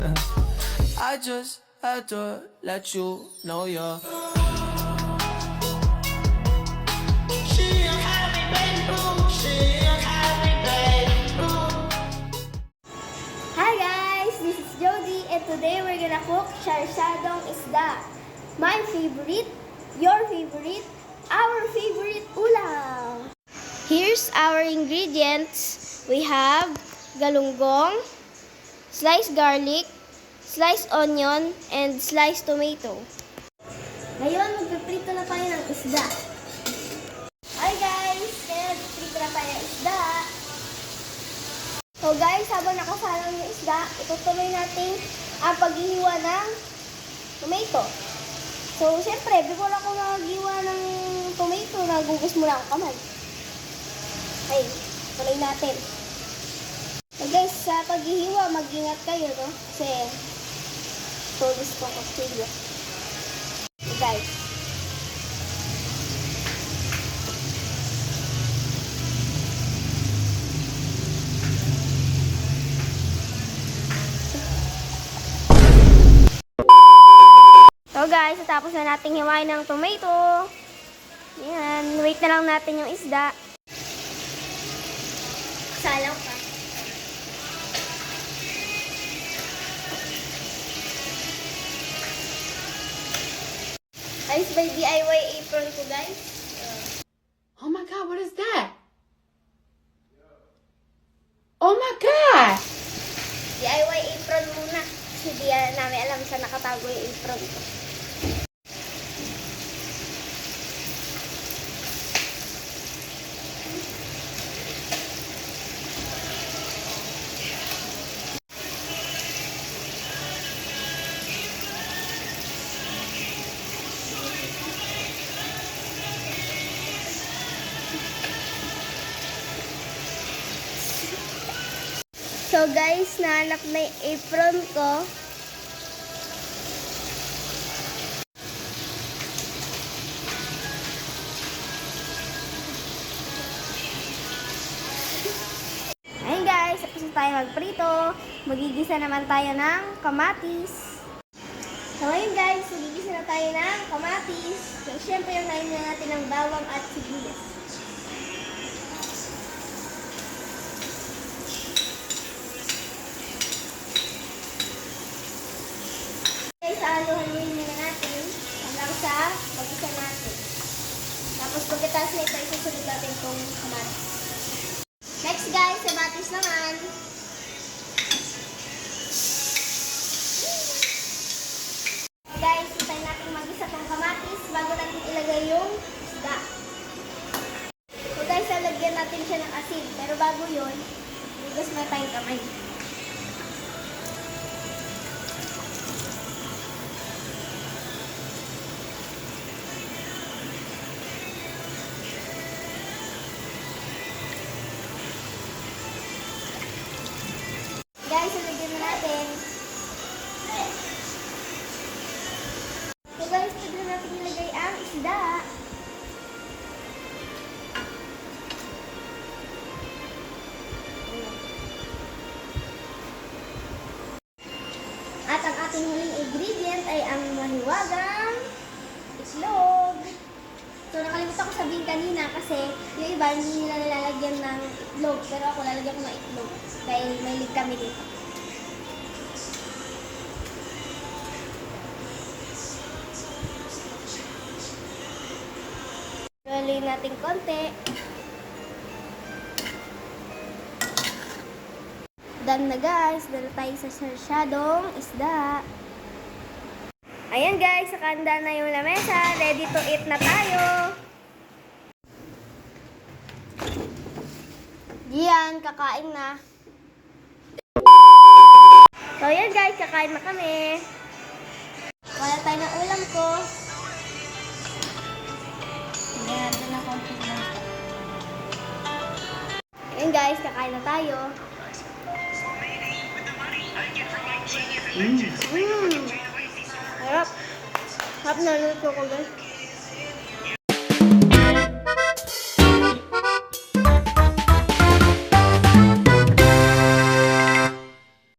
I just had to let you know you're. Hi guys, this is Jody and today we're gonna cook sarsadong isda. My favorite, your favorite, our favorite ulam. Here's our ingredients. We have galunggong, sliced garlic, sliced onion, and sliced tomato. Ngayon, magpiprito na tayo ng isda. Hi guys, ngayon magpiprito na tayo ng isda. So guys, habang nakasalang yung isda, itutuloy natin ang paghihiwa ng tomato. So, syempre, before ako maghiwa ng tomato, nagugas muna ang kamay. Okay, tuloy natin. So guys, sa paghihiwa, mag-ingat kayo, no? Kasi, tulis ko kaktilyo. So guys, so guys, tapos na natin hiwain ng tomato. Yan, wait na lang natin yung isda. Salang pa. Ayos by DIY apron ko guys. Oh my God, what is that? Oh my God! DIY apron muna. Kasi di namin alam saan nakatago yung apron ko. So guys, nahanap na yung apron ko. Ayun guys, tapos na tayo magprito. Magigisa naman tayo ng kamatis. So ayun guys, magigisa na tayo ng kamatis. So syempre, yung na natin ng bawang at sibuyas. Aluhanin muna natin hanggang sa pag-isa natin. Tapos pagkatapos nito, isusunod natin itong kamatis. Next guys, kamatis naman. Guys, hintayin natin mag-isa itong kamatis bago natin ilagay yung isda. So guys, lalagyan natin siya ng asin. Pero bago yun, hugas na tayong kamay. Guys, ilagyan na natin. So guys, pwede na natin ilagay ang isda. At ang ating huling ingredient ay ang mahiwagang itlog. So nakalimutan ko sabihin kanina kasi yung iba hindi nila nilalagyan ng itlog. Pero ako lalagyan ko ng itlog. Dahil may lig kami dito. Rolling natin konti. Done na guys. Dala tayo sa sarsadong isda. Ayan guys, nakahanda na yung lamesa. Ready to eat na tayo. Diyan, kakain na. So ayan guys, kakain na kami. Wala tayo ng ulam ko. Ayan, ito na konti na. Ayan guys, kakain na tayo. Harap. Harap na luto ko guys.